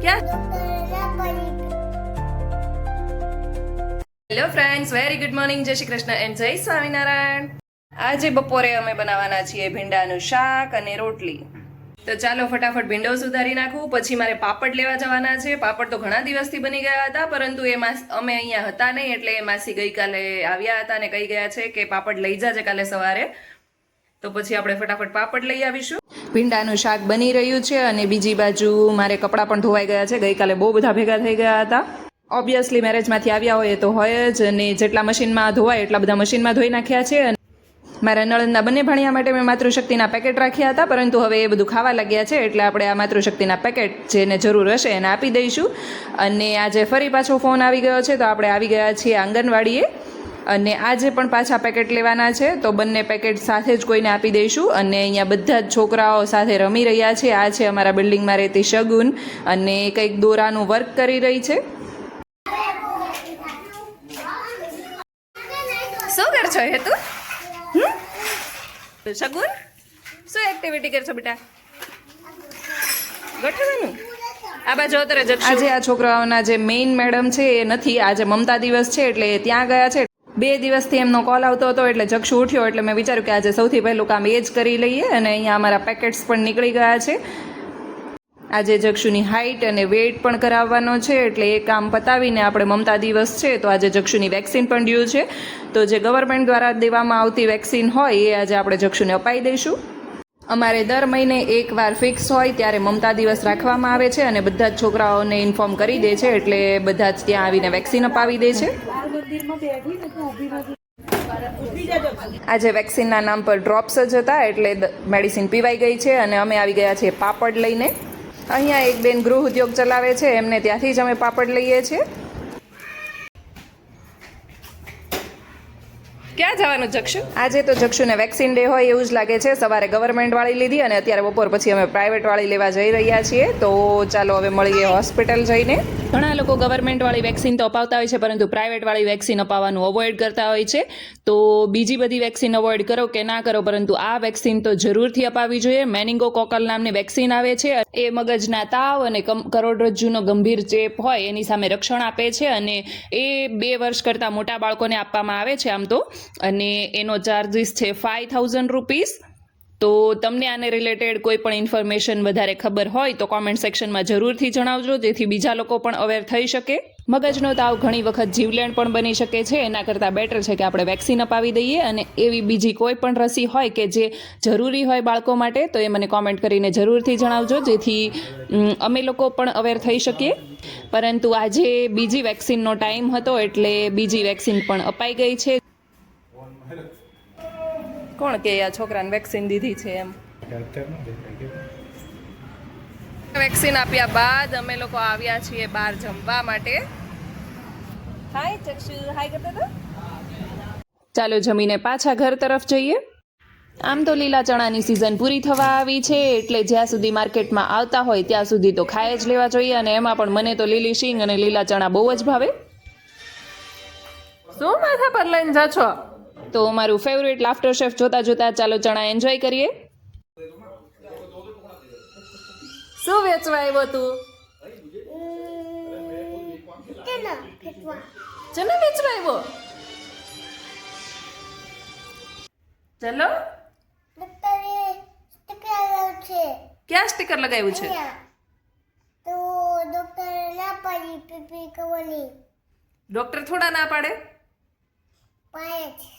Hello friends, very good morning, જય Shri Krishna and જય સ્વામિનારાયણ. આજે બપોરે અમે બનાવવાના છીએ ભીંડાનું શાક અને રોટલી. તો ચાલો ફટાફટ ભીંડો સુધારી નાખું, પછી મારે પાપડ લેવા જવાના છે. પાપડ તો ઘણા દિવસથી બની ગયા હતા, પરંતુ અમે અહીંયા હતા નહીં, એટલે એ માસી ગઈકાલે આવ્યા હતા અને કહી ગયા છે કે પાપડ લઈ જાજે કાલે સવારે. તો પછી આપણે ફટાફટ પાપડ લઈ આવીશું. ભીંડાનું શાક બની રહ્યું છે અને બીજી બાજુ મારે કપડાં પણ ધોવાઈ ગયા છે. ગઈકાલે બહુ બધા ભેગા થઈ ગયા હતા. ઓબ્વિયસલી મેરેજમાંથી આવ્યા હોય તો હોય જ, અને જેટલા મશીનમાં ધોવાય એટલા બધા મશીનમાં ધોઈ નાખ્યા છે. મારા નણંદના બંને ભાણિયા માટે મેં માતૃશક્તિના પેકેટ રાખ્યા હતા, પરંતુ હવે એ બધું ખાવા લાગ્યા છે, એટલે આપણે આ માતૃશક્તિના પેકેટ જેને જરૂર હશે એને આપી દઈશું. અને આજે ફરી પાછો ફોન આવી ગયો છે, તો આપણે આવી ગયા છીએ આંગણવાડીએ, અને આજે પણ પાછા પેકેટ લેવાના છે, તો બંને પેકેટ સાથે જ કોઈને આપી દઈશું. અને અહીંયા બધા જ છોકરાઓ સાથે રમી રહ્યા છે. આ છે અમારા બિલ્ડિંગમાં રહેતી શગુન, અને કંઈક દોરાનું વર્ક કરી રહી છે. શું કર છો હે તું? શગુન, શું એક્ટિવિટી કરશો બેટા? ગોઠવવાનું. આ બાજુ અત્યારે જ આજે આ છોકરાઓના જે મેઇન મેડમ છે એ નથી, આજે મમતા દિવસ છે એટલે ત્યાં ગયા છે. 2 દિવસથી એમનો કોલ આવતો હતો, એટલે જક્ષુ ઉઠ્યો, એટલે મેં વિચાર્યું કે આજે સૌથી પહેલું કામ એ જ કરી લઈએ. અને અહીંયા અમારા પેકેટ્સ પણ નીકળી ગયા છે. આજે જક્ષુની હાઇટ અને વેઇટ પણ કરાવવાનો છે, એટલે એ કામ પતાવીને આપણે મમતા દિવસ છે તો આજે જક્ષુની વેક્સિન પણ ડ્યુ છે. તો જે ગવર્મેન્ટ દ્વારા દેવામાં આવતી વેક્સિન હોય એ આજે આપણે જક્ષુને અપાઈ દઈશું. અમારે દર મહિને એકવાર ફિક્સ હોય ત્યારે મમતા દિવસ રાખવામાં આવે છે, અને બધા જ છોકરાઓને ઇન્ફોર્મ કરી દે છે, એટલે બધા જ ત્યાં આવીને વેક્સિન અપાવી દે છે. આજે વેક્સિનના નામ પર ડ્રોપ્સ જ હતા, એટલે મેડિસિન પીવાઈ ગઈ છે. અને અમે આવી ગયા છીએ પાપડ લઈને. અહીંયા એક બેન ગૃહ ઉદ્યોગ ચલાવે છે, એમને ત્યાંથી જ અમે પાપડ લઈએ છીએ. ક્યાં જવાનું જક્ષુ? આજે તો જક્ષુને વેક્સિન ડે હોય એવું જ લાગે છે. સવારે ગવર્મેન્ટ વાળી લીધી, અને અત્યારે બપોર પછી અમે પ્રાઇવેટ વાળી લેવા જઈ રહ્યા છીએ. તો ચાલો હવે મળીએ હોસ્પિટલ જઈને. ઘણા લોકો ગવર્મેન્ટ વાળી વેક્સિન તો અપાવતા હોય છે, પરંતુ પ્રાઇવેટ વાળી વેક્સિન અપાવવાનું અવોઇડ કરતા હોય છે. તો બીજી બધી વેક્સિન અવોઇડ કરો કે ના કરો, પરંતુ આ વેક્સિન તો જરૂરથી અપાવવી જોઈએ. મેનિંગોકોકલ નામની વેક્સિન આવે છે. એ મગજના તાવ અને કરોડરજ્જુનો ગંભીર ચેપ હોય એની સામે રક્ષણ આપે છે, અને એ 2 વર્ષ કરતાં મોટા બાળકોને આપવામાં આવે છે આમ તો. અને એનો ચાર્જિસ છે 5000 રૂપીસ. તો તમને આને રિલેટેડ કોઈ પણ ઇન્ફોર્મેશન વધારે ખબર હોય તો કોમેન્ટ સેક્શનમાં જરૂરથી જણાવજો, જેથી બીજા લોકો પણ અવેર થઈ શકે. મગજનો તાવ ઘણી વખત જીવલેણ પણ બની શકે છે, એના કરતાં બેટર છે કે આપણે વેક્સિન અપાવી દઈએ. અને એવી બીજી કોઈ પણ રસી હોય કે જે જરૂરી હોય બાળકો માટે, તો એ મને કોમેન્ટ કરીને જરૂરથી જણાવજો, જેથી અમે લોકો પણ અવેર થઈ શકીએ. પરંતુ આજે બીજી વેક્સિનનો ટાઈમ હતો, એટલે બીજી વેક્સિન પણ અપાઈ ગઈ છે. કોણ કે આ છોકરાને વેક્સિન દીધી છે એમ? વેક્સિન આપ્યા બાદ અમે લોકો આવ્યા છીએ બહાર જમવા માટે. હાય ચક્ષુ, હાય કરતો તો. ચાલો જમીને પાછા ઘર તરફ જઈએ. આમ તો લીલા ચણાની સિઝન પૂરી થવા આવી છે, એટલે જ્યાં સુધી માર્કેટમાં આવતા હોય ત્યાં સુધી તો ખાઈ જ લેવા જોઈએ. અને એમાં પણ મને તો લીલી શીંગ અને લીલા ચણા બહુ જ ભાવે. શું માથા પર લઈને જા છો? તો મારું ફેવરેટ લાફ્ટર શેફ જોતા જોતા ચાલો ચણા એન્જોય કરીએ. શું વેચવા આવ્યો તું? ચના વેચવા આવ્યો? ચલો. ક્યાં સ્ટીકર લગાવ્યું છે? તો ડોક્ટર ના પાડી પીપી કરવાની. ડોક્ટર થોડા ના પાડે. પાડે.